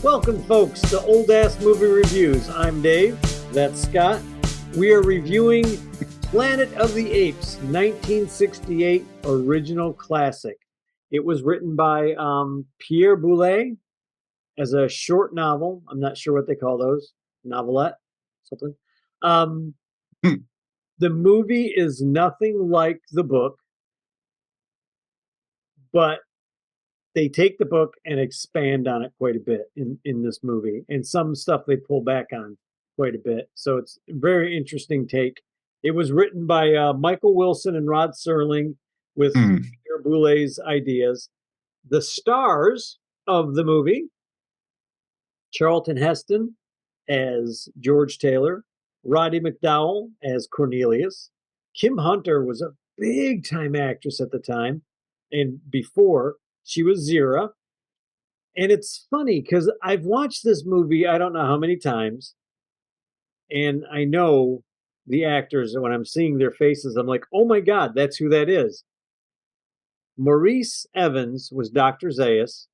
Welcome, folks, to Old Ass Movie Reviews. I'm Dave. That's Scott. We are reviewing Planet of the Apes, 1968 original classic. It was written by Pierre Boulet as a short novel. I'm not sure what they call those. Novelette, something. Um, Hmm. the movie is nothing like the book, but they take the book and expand on it quite a bit in this movie, and some stuff they pull back on quite a bit. So it's a very interesting take. It was written by Michael Wilson and Rod Serling with Hmm. Peter Boulet's ideas. The stars of the movie: Charlton Heston as George Taylor, Roddy McDowall as Cornelius. Kim Hunter was a big time actress at the time, and before she was Zira. And it's funny because I've watched this movie I don't know how many times, and I know the actors, and when I'm seeing their faces, I'm like, oh my God, that's who that is. Maurice Evans was Dr. Zaius,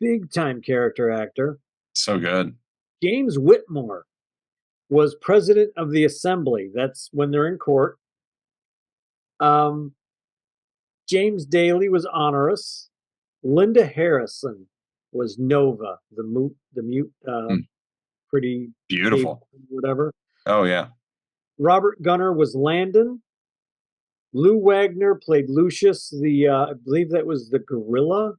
big time character actor. So good. James Whitmore was president of the assembly. That's when they're in court. Um, James Daly was Honorus. Linda Harrison was Nova, the mute, Mm. pretty cave, Beautiful. whatever. Oh yeah. Robert Gunnar was Landon. Lou Wagner played Lucius, I believe that was the gorilla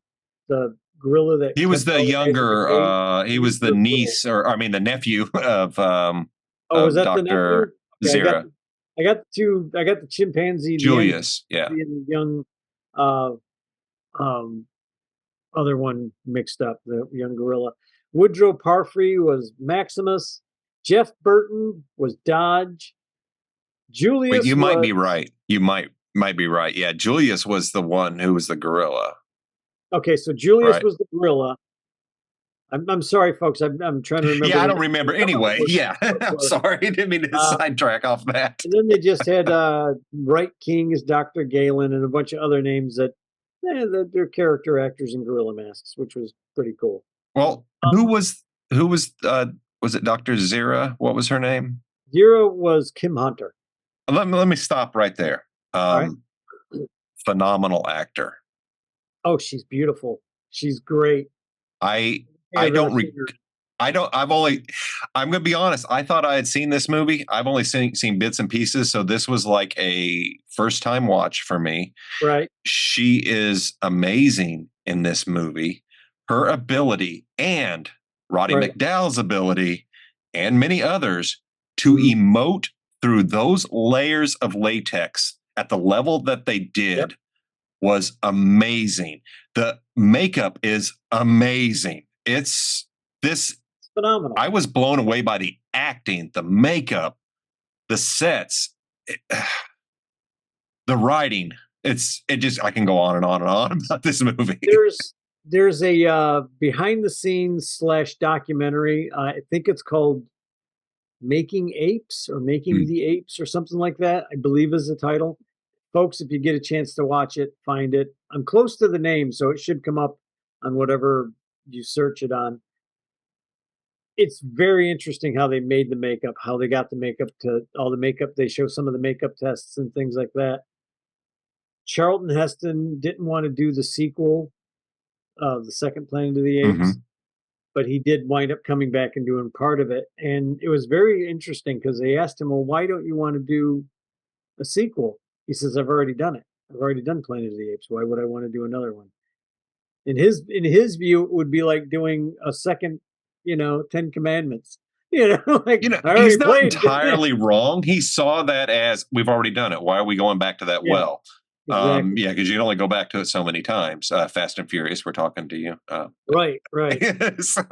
that He was kept the all the guys in the younger cave. he was the niece, or I mean the nephew Oh, was of that the nephew? Dr. Yeah, Zira. I got the chimpanzee, Julius. Yeah. the young, uh, um, other one mixed up, the young gorilla. Woodrow Parfrey was Maximus. Jeff Burton was Dodge. Wait, Julius you might be was right. You might be right. Yeah, Julius was the one who was the gorilla. okay. So Julius Right. was the gorilla. I'm sorry, folks. I'm trying to remember Yeah, I the don't names. remember Some of them anyway. were, Yeah. some of them I'm were. sorry. I didn't mean to Uh, sidetrack off that. and then they just had Wright King as Dr. Galen and a bunch of other names that they're character actors in gorilla masks, which was pretty cool. Well, Um, who was it Dr. Zira? What was her name? Zero was Kim Hunter. Let me stop right there. All right. Phenomenal actor. Oh, she's beautiful. She's great. I I've I ever don't seen her. I don't I'm gonna be honest. I thought I had seen this movie. I've only seen bits and pieces, so this was like a first time watch for me. Right. She is amazing in this movie. Her ability and Roddy Right. McDowall's ability and many others to Mhm. emote through those layers of latex at the level that they Yep. did was amazing. The makeup is amazing. It's this It's phenomenal. I was blown away by the acting, the makeup, the sets, the writing. It just I can go on and on and on about this movie. There's a behind the scenes slash documentary. I think it's called Making Apes or Making Mm. the Apes or something like that, I believe is the title. Folks, if you get a chance to watch it, find it. I'm close to the name, so it should come up on whatever you search it on. It's very interesting how they made the makeup, how they got the makeup to all the makeup. They show some of the makeup tests and things like that. Charlton Heston didn't want to do the sequel, the second Planet of the Apes, Mhm. but he did wind up coming back and doing part of it. And it was very interesting because they asked him, well, why don't you want to do a sequel? He says, I've already done it. I've already done Planet of the Apes. Why would I want to do another one? In his view, it would be like doing a second, Ten Commandments. Like I He's already not played. entirely wrong. He saw that as we've already done it. Why are we going back to that Yeah, well? exactly. Yeah, because you can only go back to it so many times. Fast and Furious, we're talking to you. Right, right. So,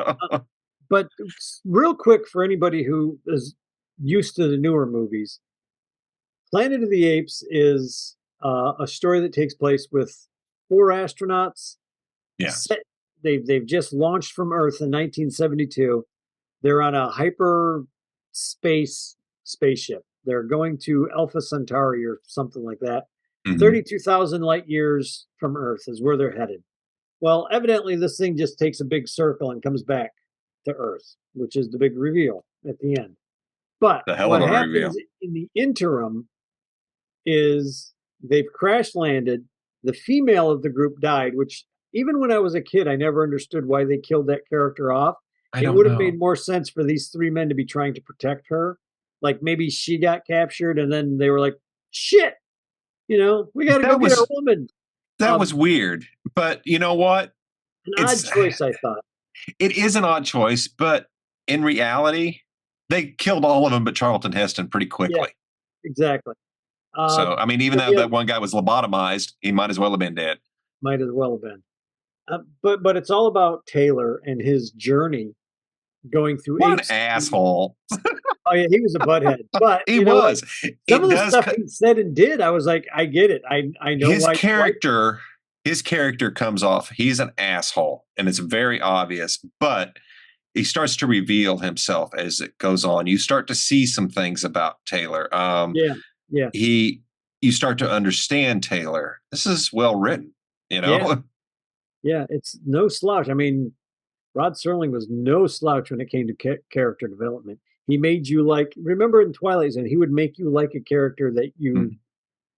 But real quick for anybody who is used to the newer movies, Planet of the Apes is a story that takes place with four astronauts. yeah. Set, they've just launched from Earth in 1972. They're on a hyper space spaceship. They're going to Alpha Centauri or something like that. Mhm. 32,000 light years from Earth is where they're headed. Well, evidently, this thing just takes a big circle and comes back to Earth, which is the big reveal at the end. But The hell of what a happens reveal. in the interim is they've crash landed. The female of the group died, which even when I was a kid, I never understood why they killed that character off. I It don't would have know. made more sense for these three men to be trying to protect her. Like maybe she got captured and then they were like, shit, we got to go That get our was woman. that was weird. But you know what? An odd It's choice, I thought. it is an odd choice, but in reality, they killed all of them but Charlton Heston pretty Yeah, quickly. exactly. So I mean, even But though yeah, that one guy was lobotomized, he might as well have been dead. might as well have been. But it's all about Taylor and his journey going through What an apes. asshole Oh yeah, he was a butthead. But he you know what? was. Some It of the does. stuff he said and did, I was like, I get it. I know His why you like him. character, his character comes off. He's an asshole, and it's very obvious. But he starts to reveal himself as it goes on. You start to see some things about Taylor. Yeah, yeah, He, you start to understand Taylor. This is well written. You yeah, know, yeah. It's no slouch. I mean, Rod Serling was no slouch when it came to character development. He made you like. Remember in Twilight Zone, he would make you like a character that you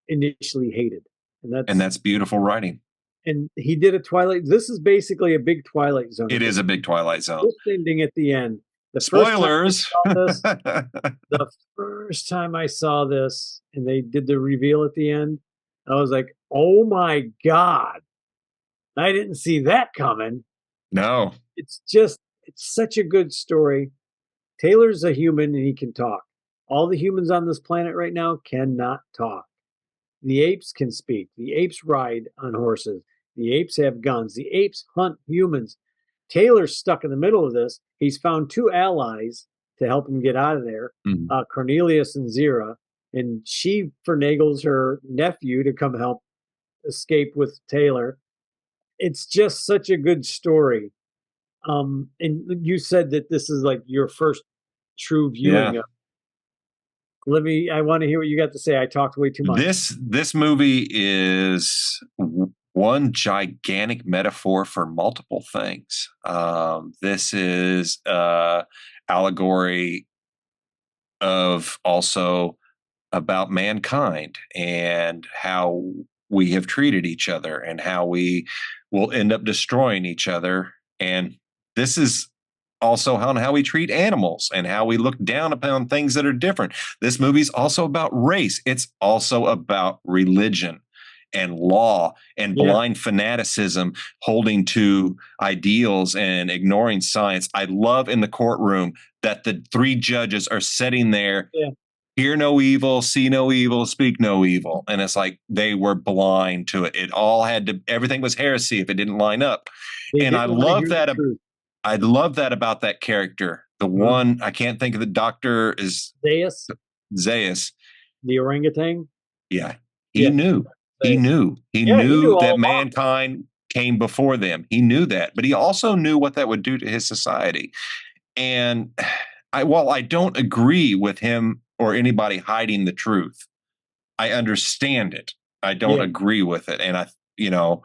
initially hated, and and that's that's beautiful writing. and he did a Twilight. This is basically a big Twilight Zone It at is this a big Twilight Zone. twist ending at the end. The first time I Spoilers. saw this, the first time I saw this, and they did the reveal at the end, I was like, "Oh my god, I didn't see that coming." No. It's such a good story. Taylor's a human and he can talk. All the humans on this planet right now cannot talk. The apes can speak. The apes ride on horses. The apes have guns. The apes hunt humans. Taylor's stuck in the middle of this. He's found two allies to help him get out of there, Mhm. Cornelius and Zira, and she finagles her nephew to come help escape with Taylor. It's just such a good story. And you said that this is like your first true viewing Yeah. of. Let me. I want to hear what you got to say. I talked way too much. This movie is one gigantic metaphor for multiple things. This is allegory of also about mankind and how we have treated each other and how we will end up destroying each other. And this is also on how we treat animals and how we look down upon things that are different. This movie's also about race. It's also about religion and law and Yeah, blind fanaticism, holding to ideals and ignoring science. I love in the courtroom that the three judges are sitting there, yeah. hear no evil, see no evil, speak no evil. And it's like they were blind to it. It all had to, everything was heresy if it didn't line up. They And didn't want to hear the truth. I love that about that character. The Uh, one, I can't think of the doctor, is Zaius, Zaius. the orangutan. Yeah. He Yeah, knew. He Zaius. knew. He Yeah, he knew knew all that along. mankind came before them. He knew that. But he also knew what that would do to his society. And while I don't agree with him or anybody hiding the truth, I understand it. I don't Yeah, agree with it. And you know,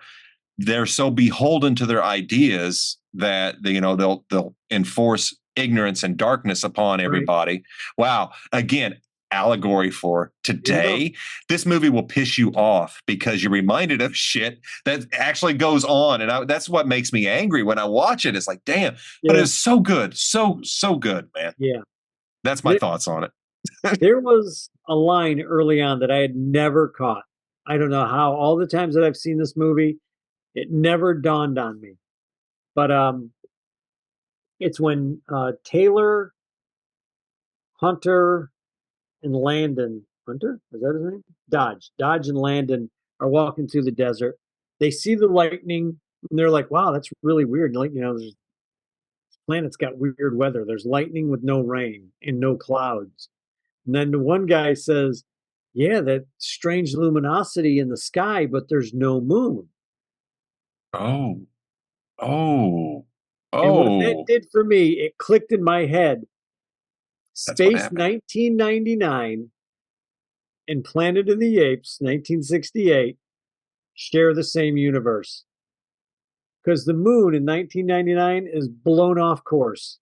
they're so beholden to their ideas that they'll enforce ignorance and darkness upon right. everybody. Wow. Again, allegory for You know, today. This movie will piss you off because you're reminded of shit that actually goes on. And that's what makes me angry when I watch it. It's like, damn, but yeah, it's so good. So good, man. yeah. That's my There, thoughts on it. there was a line early on that I had never caught. I don't know how. All the times that I've seen this movie, it never dawned on me. But it's when Taylor, Hunter, and Landon. Hunter? Is that his name? Dodge and Landon are walking through the desert. They see the lightning and they're like, wow, that's really weird. Like, this planet's got weird weather. There's lightning with no rain and no clouds. And then the one guy says, yeah, that strange luminosity in the sky, but there's no moon. Oh, oh, And what that oh. did for me, it clicked in my head. That's what Space happened. 1999 and Planet of the Apes 1968 share the same universe. because the moon in 1999 is blown off course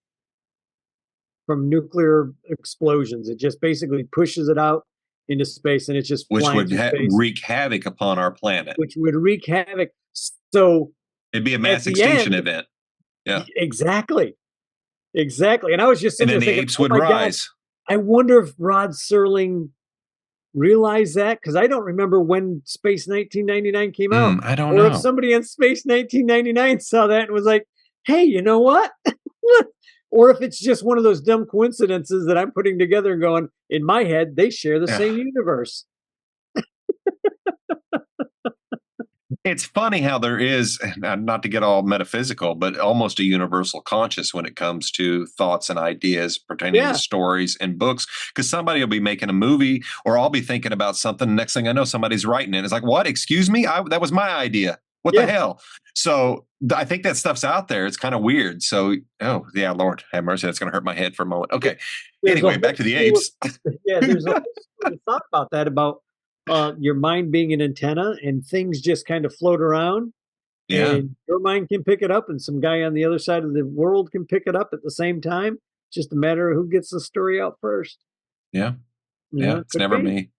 from nuclear explosions. It just basically pushes it out into space, and it's just which flying would through space, wreak havoc upon our planet. which would wreak havoc. So It'd be a at mass the extinction end, event. Yeah. exactly, exactly. And I was just And sitting then there the thinking, apes oh would my God, rise. I wonder if Rod Serling realized that, because I don't remember when Space 1999 came out, I don't or if know. somebody on Space 1999 saw that and was like, hey, you know what? Or if it's just one of those dumb coincidences that I'm putting together and going, in my head, they share the Yeah. same universe. It's funny how there is, not to get all metaphysical, but almost a universal conscious when it comes to thoughts and ideas pertaining to Yeah, stories and books. Because somebody will be making a movie, or I'll be thinking about something. Next thing I know, somebody's writing it. It's like, what? Excuse me? That was my idea. What the yeah, hell? So I think that stuff's out there. It's kind of weird. So, oh, yeah, Lord have mercy. That's going to hurt my head for a moment. Okay. there's a Anyway, back whole to the school of apes. yeah, there's a whole school of thought about that, about your mind being an antenna and things just kind of float around, Yeah. and your mind can pick it up and some guy on the other side of the world can pick it up at the same time. Just a matter of who gets the story out first. Yeah. Yeah. It It's could never be. me.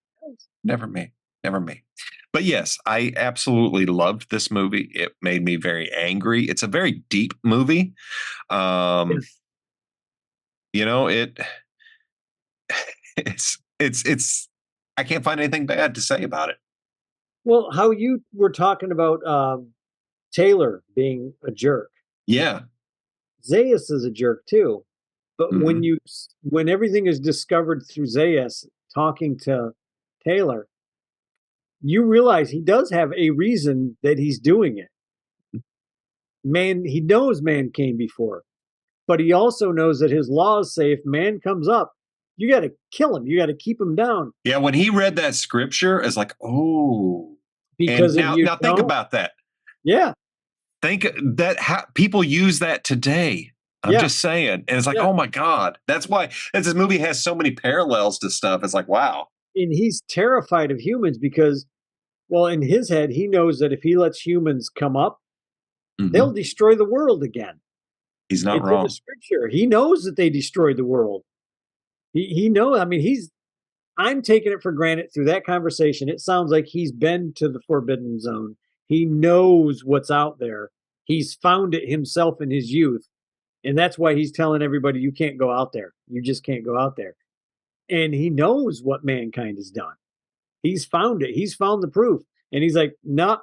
Never me. Never me. But yes, I absolutely loved this movie. It made me very angry. It's a very deep movie. Yeah. Um, it it's I can't find anything bad to say about it. Well, how you were talking about Taylor being a jerk. Yeah. Zayas is a jerk too. But Hmm. when everything is discovered through Zayas talking to Taylor, you realize he does have a reason that he's doing it. Man, he knows man came before, but he also knows that his laws say if man comes up, you got to kill him. You got to keep him down, Yeah, when he read that scripture, it's like, oh. And because if you now think don't, about that. yeah, Think that how people use that today. I'm yeah, just saying. And it's like, yeah. oh my God. That's why this movie has so many parallels to stuff. It's like, wow. And he's terrified of humans because, well, in his head, he knows that if he lets humans come up, they'll Hmm. destroy the world again. He's not It's in the wrong. scripture. He knows that they destroyed the world. He knows. I mean, I'm taking it for granted through that conversation. It sounds like he's been to the forbidden zone. He knows what's out there. He's found it himself in his youth. And that's why he's telling everybody, you can't go out there. You just can't go out there. And he knows what mankind has done. He's found it. He's found the proof. And he's like, no,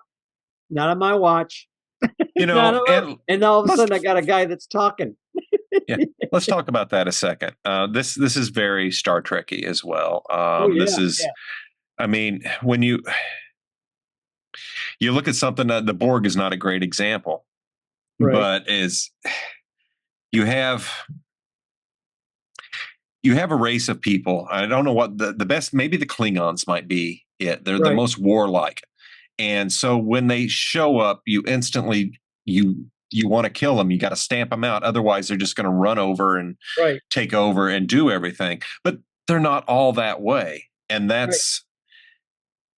not on my watch. Not on my. And And all of a let's sudden, I got a guy that's talking. yeah, let's talk about that a second. This is very Star Trekky as well. Oh, This yeah. is, Yeah. I mean, when you look at something, the Borg is not a great example, Right. but is you have you have a race of people. I don't know what the best. Maybe the Klingons might be it. They're the Right. most warlike, and so when they show up, you instantly you want to kill them. You got to stamp them out. Otherwise, they're just going to run over and Right. take over and do everything. But they're not all that way, and Right. that's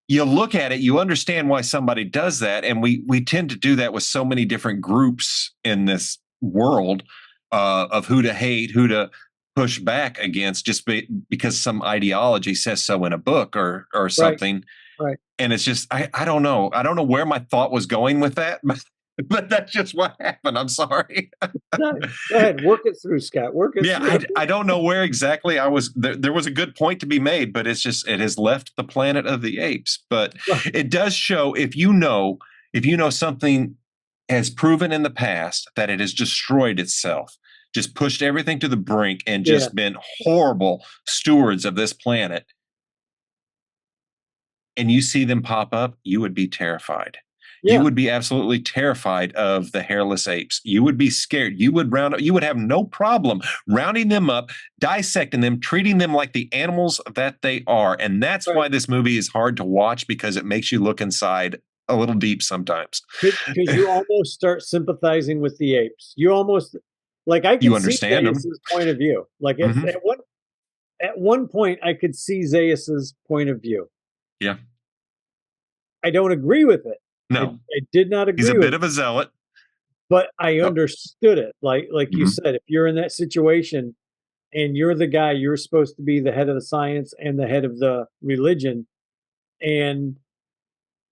you look at it, you understand why somebody does that, and we tend to do that with so many different groups in this world of who to hate, who to push back against, just because some ideology says so in a book or Right. something. Right. And it's just I don't know, I don't know where my thought was going with that, but that's just what happened. I'm sorry. No, go ahead. Work it through, Scott. Work it Yeah, through. I don't know where exactly I was. There was a good point to be made, but it's just it has left the planet of the apes. But it does show if you know something has proven in the past that it has destroyed itself, just pushed everything to the brink, and Yeah. just been horrible stewards of this planet, and you see them pop up, you would be terrified. You Yeah. would be absolutely terrified of the hairless apes. You would be scared. You would you would have no problem rounding them up, dissecting them, treating them like the animals that they are. And that's Right. why this movie is hard to watch, because it makes you look inside a little deep sometimes. Because you almost start sympathizing with the apes. You almost, like, I You could see understand them. Zaius's point of view. Like Hmm. at one point, I could see Zaius's point of view. Yeah. I don't agree with it. I, No, I did not he's a agree with bit it. of a zealot. but I Oh, understood it. Like you mhm. said, if you're in that situation and you're the guy, you're supposed to be the head of the science and the head of the religion, and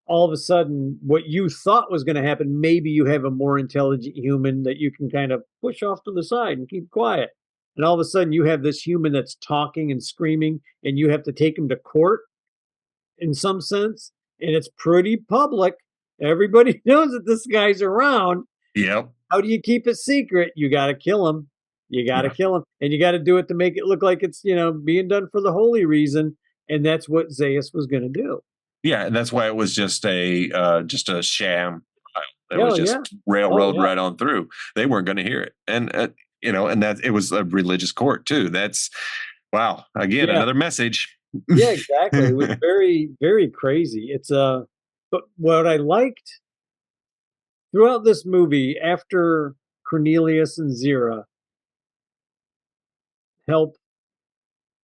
all of a sudden what you thought was going to happen, maybe you have a more intelligent human that you can kind of push off to the side and keep quiet, and all of a sudden you have this human that's talking and screaming, and you have to take him to court in some sense, and it's pretty public. Everybody knows that this guy's around. Yep. How do you keep it secret? You got to kill him. You got to Yeah. kill him, and you got to do it to make it look like it's being done for the holy reason, and that's what Zaius was going to do. Yeah, and that's why it was just a sham trial. It Yeah, was oh, yeah, just oh railroad yeah, right on through. They weren't going to hear it, and and that it was a religious court too. That's wow. Again, yeah, another message. yeah. Exactly. It was very, very crazy. But what I liked throughout this movie, after Cornelius and Zira help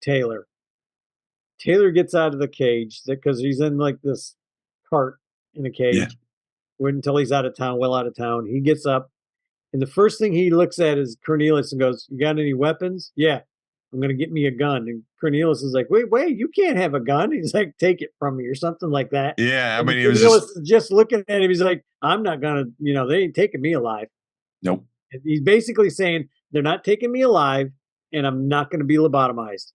Taylor, Taylor gets out of the cage because he's in like this cart in a Yeah, cage. Wait until he's out of town, well out of town. He gets up, and the first thing he looks at is Cornelius and goes, "You got any weapons?" "Yeah, I'm gonna get me a gun." And Cornelius is like, "Wait, you can't have a gun." He's like, "Take it from me," or something like that. yeah. I And mean, he was Cornelius just is just looking at him. He's like, "I'm not gonna, they ain't taking me alive." nope, And he's basically saying, "They're not taking me alive, and I'm not gonna be lobotomized."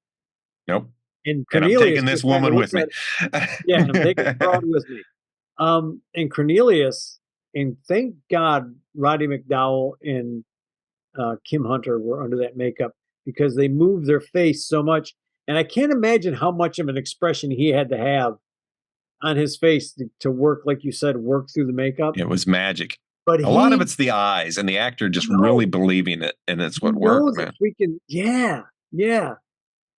nope. And And I'm Cornelius taking this just kind of woman looks with me. at, yeah, and I'm taking the broad with me. And Cornelius, and thank God Roddy McDowell and Kim Hunter were under that makeup, because they moved their face so much. And I can't imagine how much of an expression he had to have on his face to work, like you said, work through the makeup. It was magic. But A lot of he it's the eyes and the actor just really knows, believing it, and it's he what worked, knows a man. freaking, yeah, yeah.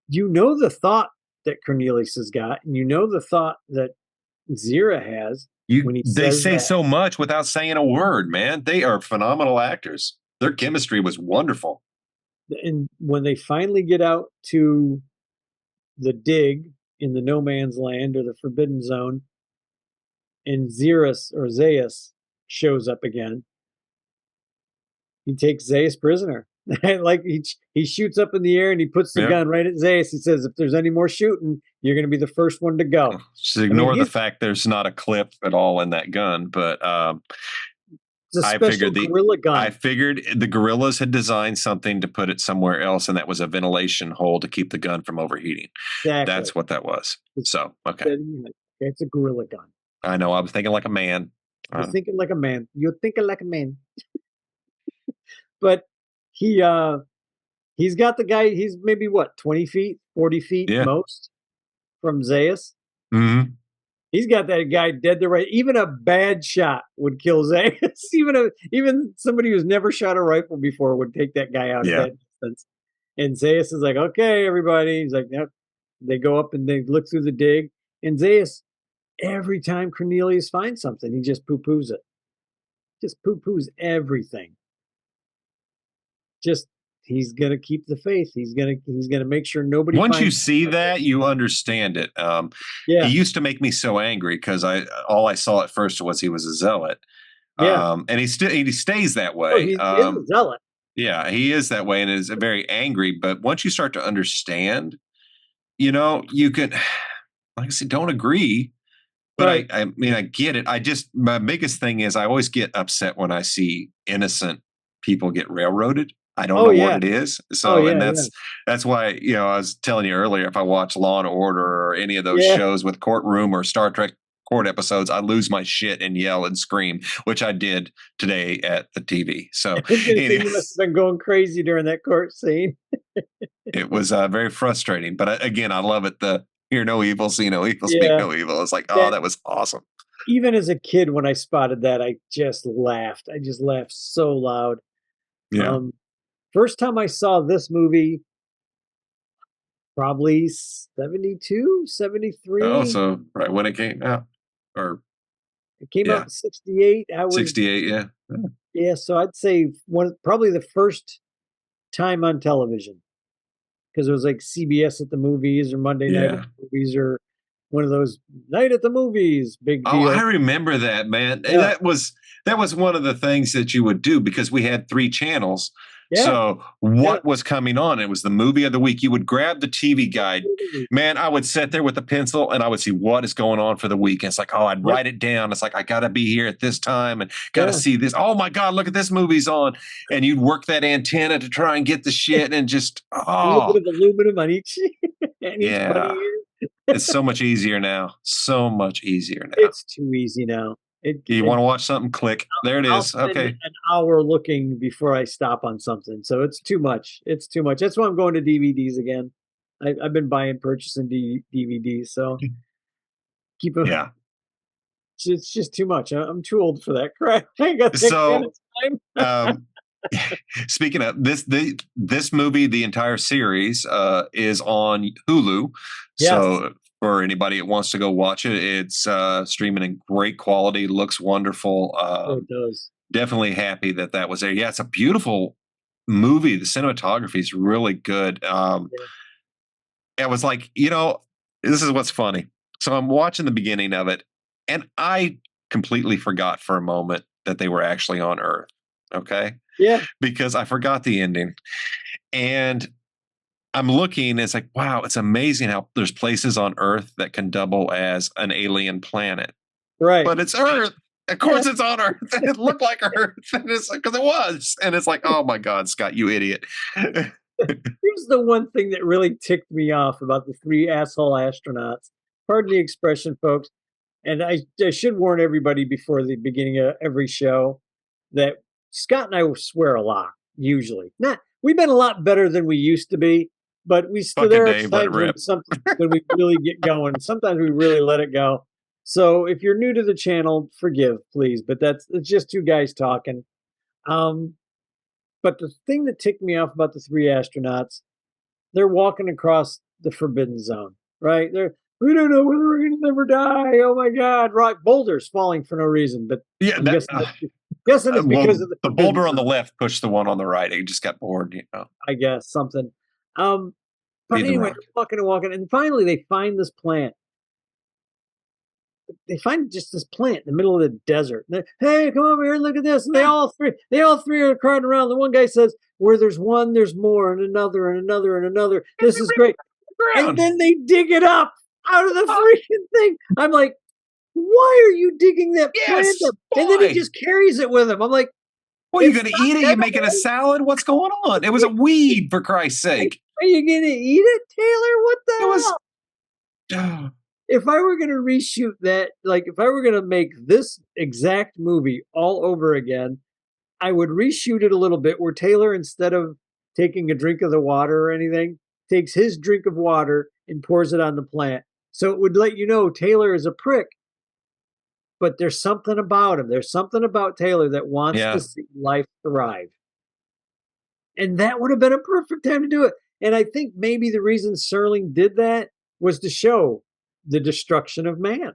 You know the thought that Cornelius has got, and you know the thought that Zira has when he They says say that. so much without saying a word, man. They are phenomenal actors. Their chemistry was wonderful. And when they finally get out to the dig in the no man's land or the forbidden zone, and Xerus or Zaius shows up again, he takes Zaius prisoner. Like he shoots up in the air and he puts the Yeah. gun right at Zaius. He says, "If there's any more shooting, you're going to be the first one to go." Just I mean, ignore the fact there's not a clip at all in that gun, but it's a I special figured gorilla I gun. figured the gorillas had designed something to put it somewhere else, and that was a ventilation hole to keep the gun from overheating. Exactly. That's what that was. It's, So, okay. it's a gorilla gun. I know I was thinking like a man. You're Uh, thinking like a man. You're thinking like a man. But he he's got the guy. He's maybe what, 20 feet, 40 feet yeah. most from Zaius. Hmm. He's got that guy dead to right. Even a bad shot would kill Zaius. Even somebody who's never shot a rifle before would take that guy out at Yeah. that distance. And Zaius is like, "Okay, everybody." He's like, "Yep." They go up and they look through the dig. And Zaius, every time Cornelius finds something, he just poo poos it. Just poo poos everything. Just he's gonna keep the faith. He's gonna make sure nobody Once you finds out see about that, this. you understand it. He Yeah, used to make me so angry because I saw at first was he was a zealot, yeah. and he stays that Oh, way. he is a zealot. Yeah, he is that way and is very angry. But once you start to understand, you can, like I said, don't agree, but Right. I mean, I get it. My biggest thing is I always get upset when I see innocent people get railroaded. I don't Oh know what yeah. it is. Oh So, and yeah, yeah. that's why, I was telling you earlier, if I watch Law and Order or any of those Yeah. shows with courtroom or Star Trek court episodes, I lose my shit and yell and scream, which I did today at the TV. So, I was gonna say anyway, you must have been going crazy during that court scene. it was very frustrating. But again, I love it. The hear no evil, see no evil, speak Yeah. no evil. It's like, oh, That that was awesome. even as a kid when I spotted that, I just laughed. I just laughed so loud. Yeah. Um First time I saw this movie, probably 72, Oh, 73. so right when it came out, or It came out yeah, in 68. I was, 68. Yeah. Yeah. yeah, so I'd say probably the first time on television, because it was like CBS at the movies or Monday night at Yeah. the movies or one of those night at the movies, big Oh, I deal. remember that, man. Yeah, That was one of the things that you would do because we had 3 channels. yeah, So, yeah. what was coming on? It was the movie of the week. You would grab the TV guide. Man, I would sit there with a pencil and I would see what is going on for the week. And it's like, oh, I'd Yep, write it down. It's like I got to be here at this time and got to yeah. see this. Oh my god, look at this movie's on. And you'd work that antenna to try and get the shit and just A little bit oh, of aluminum on each on each bunny yeah. ear. It's so much easier now. So much easier now. It's too easy now. You want to watch something? Click. There it I'll is. spend Okay. an hour looking before I stop on something. So it's too much. It's too much. That's why I'm going to DVDs again. I've been purchasing DVDs. So keep it. Yeah. It's just too much. I'm too old for that crap. I ain't got that kind of So, time. um, speaking of this movie, the entire series is on Hulu. Yes, So for anybody that wants to go watch it, it's streaming in great quality, looks wonderful. it does. Definitely happy that that was there. Yeah, it's a beautiful movie. The cinematography is really good. Yeah. It was like, this is what's funny. So I'm watching the beginning of it, and I completely forgot for a moment that they were actually on Earth. Okay. Yeah. Because I forgot the ending. And I'm looking, it's like, wow, it's amazing how there's places on Earth that can double as an alien planet. Right. But it's Earth. Of Yeah. course it's on Earth. It looked like Earth. And it's like, because it was. And it's like, oh my God, Scott, you idiot. Here's the one thing that really ticked me off about the 3 asshole astronauts. Pardon the expression, folks. And I should warn everybody before the beginning of every show that Scott and I swear a lot, usually. Not we've been a lot better than we used to be, but we still Fucking there are Dave, let it times rip. when we really get going. Sometimes we really let it go. So if you're new to the channel, forgive, please. But it's just 2 guys talking. Um, but the thing that ticked me off about the 3 astronauts, they're walking across the forbidden zone, right? We don't know whether we're gonna never die. Oh my God, rock boulders falling for no reason. But Yeah, I'm guessing it's because well, of the the forbidden boulder on the zone. left pushed the one on the right. He just got bored. I guess something. Um, but Feed the anyway, rock. they're walking and walking, and finally they find this plant. They find just this plant in the middle of the desert. Hey, come over here and look at this. And they all three are crowding around. The one guy says, "Where there's one, there's more, and another, and another, and another. This is great." And Ground. then they dig it up out of the freaking thing. I'm like, why are you digging that plant Yes. up? And then he Why? just carries it with him. I'm like, Well, you it's gonna not eat it? You making a edible. salad? What's going on? It was a weed, for Christ's sake. Are you gonna eat it, Taylor? What the It was. hell? If I were gonna reshoot that, like if I were gonna make this exact movie all over again, I would reshoot it a little bit where Taylor, instead of taking a drink of the water or anything, takes his drink of water and pours it on the plant. So it would let you know Taylor is a prick, but there's something about him. There's something about Taylor that wants to Yeah. see life thrive. And that would have been a perfect time to do it. And I think maybe the reason Serling did that was to show the destruction of man.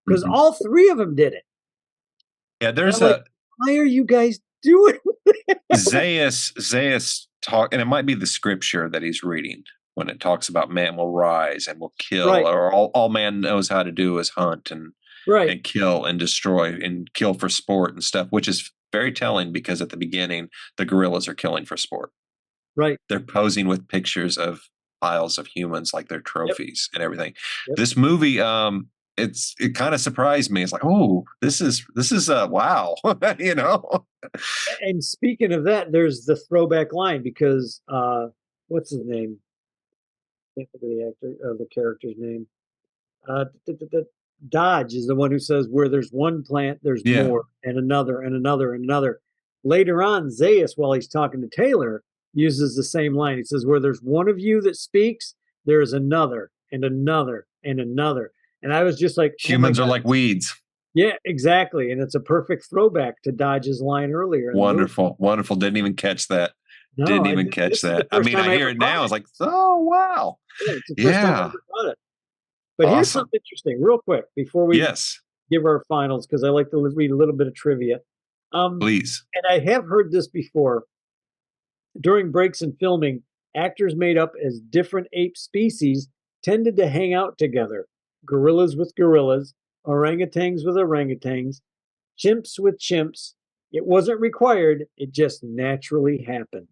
Because Mhm. all 3 of them did it. Yeah. And I'm There's like, a why are you guys doing Zaius talk, and it might be the scripture that he's reading when it talks about man will rise and will kill, Right, or all man knows how to do is hunt right, and kill and destroy and kill for sport and stuff, which is very telling because at the beginning the gorillas are killing for sport. right. They're posing with pictures of piles of humans like they're Yep, trophies and everything. yep. This movie, it kind of surprised me. It's like, oh, this is wow, you know. And speaking of that, there's the throwback line because what's his name? I can't think of the actor the character's name. Dodge is the one who says where there's one plant, there's Yeah, more, and another, and another, and another. Later on, Zaius, while he's talking to Taylor, uses the same line. He says, where there's one of you that speaks, there's another, and another, and another. And I was just like, oh my humans are God. like weeds. Yeah, exactly. And it's a perfect throwback to Dodge's line earlier in the movie. Wonderful, wonderful. Didn't even catch that. No, Didn't even catch this is the that. I first mean, time I I hear ever it caught now. It's it. like, oh wow, Yeah, it's the first time I yeah, ever caught it. But here's awesome. something interesting, real quick, before we Yes, give our finals, because I like to read a little bit of trivia. please. And I have heard this before. During breaks in filming, actors made up as different ape species tended to hang out together. gorillas with gorillas, orangutans with orangutans, chimps with chimps. It wasn't required, it just naturally happened.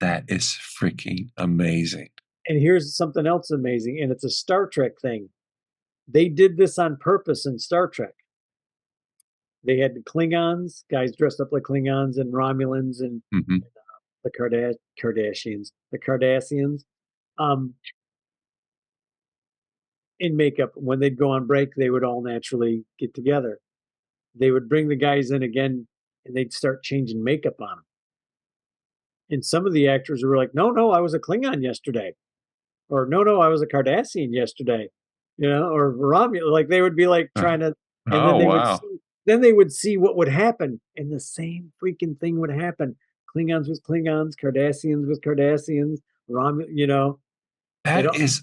That is freaking amazing. And here's something else amazing, and it's a Star Trek thing. They did this on purpose in Star Trek. They had the Klingons, guys dressed up like Klingons, and Romulans, and Hmm. the Cardassians, um, in makeup. When they'd go on break, they would all naturally get together. They would bring the guys in again, and they'd start changing makeup on them. And some of the actors were like, "No, no, I was a Klingon yesterday," or "No, no, I was a Cardassian yesterday," or Romulus. Like they would be like trying to, and then Oh, they would wow. see, then they would see what would happen, and the same freaking thing would happen. Klingons with Klingons, Cardassians with Cardassians, it That all is,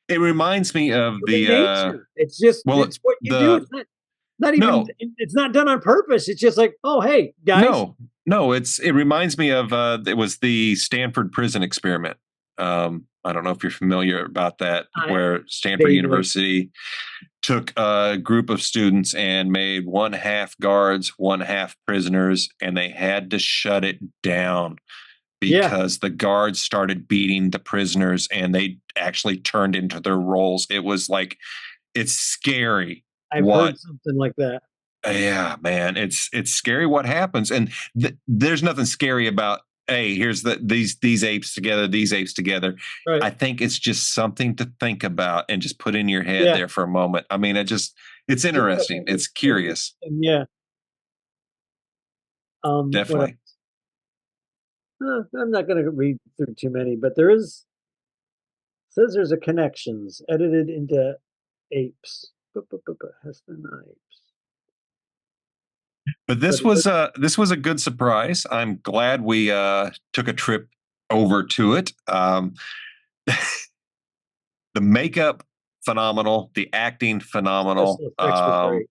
it reminds me of human the, nature. It's just well, it's what you do. the, It's not even no, it's not done on purpose. It's just like, oh hey guys, no, no, it reminds me of, it was the Stanford prison experiment. I don't know if you're familiar about that, I where Stanford vaguely, University took a group of students and made one half guards, one half prisoners, and they had to shut it down yeah, because the guards started beating the prisoners and they actually turned into their roles. It was like, it's scary I've what, heard something like that. yeah, man, it's scary what happens. And there's nothing scary about, hey, here's these apes together, these apes together. Right? I think it's just something to think about and just put in your head Yeah. there for a moment. I mean, it's interesting. It's curious. And yeah. What else? Definitely. I'm not going to read through too many, but says there's a connections edited into apes. Heston apes. But But it is, this was a good surprise. I'm glad we took a trip over to it. The makeup phenomenal, the acting phenomenal, special effects were great.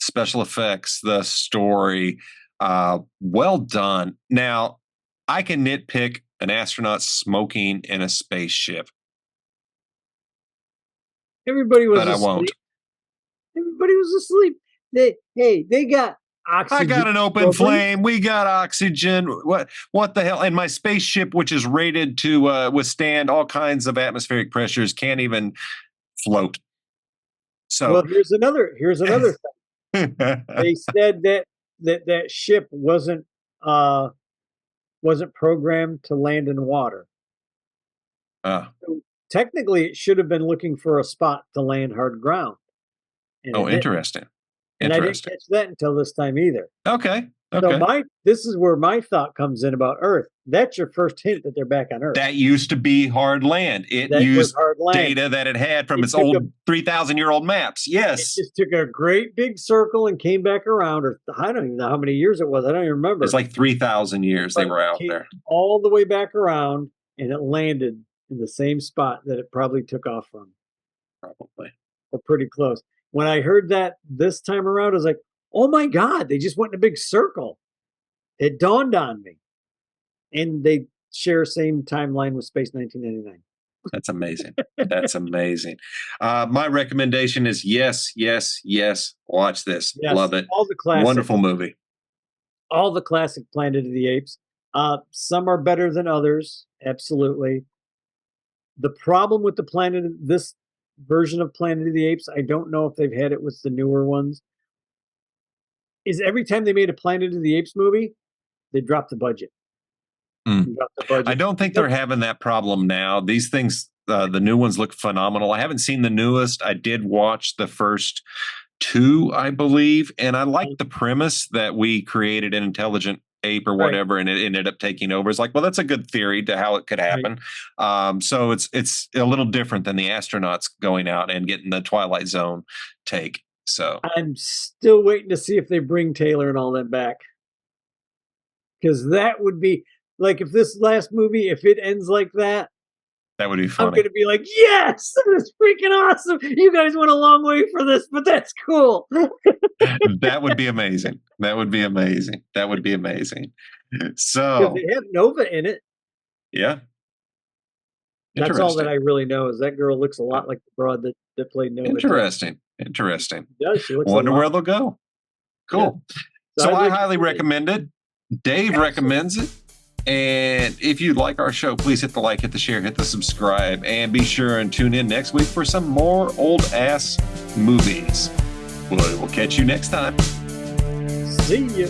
special effects, the story, well done. Now, I can nitpick an astronaut smoking in a spaceship, Everybody was but I won't. asleep. Everybody was asleep. They got I oxygen got an open programs. flame. We got oxygen. What the hell? And my spaceship, which is rated to withstand all kinds of atmospheric pressures, can't even float. Well, So, here's another thing. They said that ship wasn't programmed to land in water. uh, So technically, it should have been looking for a spot to land hard ground, and oh, it didn't. interesting. And I didn't Interesting. catch that until this time either. Okay. So Okay. this is where my thought comes in about Earth. That's your first hint that they're back on Earth. That used to be hard land. It That was used hard land. data that it had from It its took a old 3,000-year-old maps. it Yes. just took a great big circle and came back around, or I don't even know how many years it was. I don't even It's remember. like 3,000 years they But were it out came there. all the way back around and it landed in the same spot that it probably took off from, Probably. or pretty close. When I heard that this time around, I was like, oh my God, they just went in a big circle. It dawned on me. And they share same timeline with Space 1999. That's amazing. That's amazing. My recommendation is yes, yes, yes. Watch this. Yes, Love it. all the classics, Wonderful movie. all the classic Planet of the Apes. Some are better than others, absolutely. The problem with this version of Planet of the Apes, I don't know if they've had it with the newer ones, is every time they made a Planet of the Apes movie, they dropped the budget. Mm. They dropped the I budget. don't think they're having that problem now. These things, the new ones look phenomenal. I haven't seen the newest. I did watch the first two, I believe, and I like the premise that we created an intelligent ape or Right, whatever, and it ended up taking over. It's like, well, that's a good theory to how it could right. happen. So it's a little different than the astronauts going out and getting the Twilight Zone take. So I'm still waiting to see if they bring Taylor and all that back. Because that would be like if this last movie, if it ends like that, that would be I'm funny. gonna be like, yes, that is freaking awesome. You guys went a long way for this, but that's cool. That would be amazing. That would be amazing. That would be amazing. Because So they have Nova in it. yeah, That's all that I really know. Is that girl looks a lot like the broad that played Nova. Interesting. Yeah, she looks. Wonder where they'll go. Cool. Yeah. So I highly recommend it. Dave recommends it. And if you like our show, please hit the like, hit the share, hit the subscribe, and be sure and tune in next week for some more old ass movies. We'll catch you next time. See ya.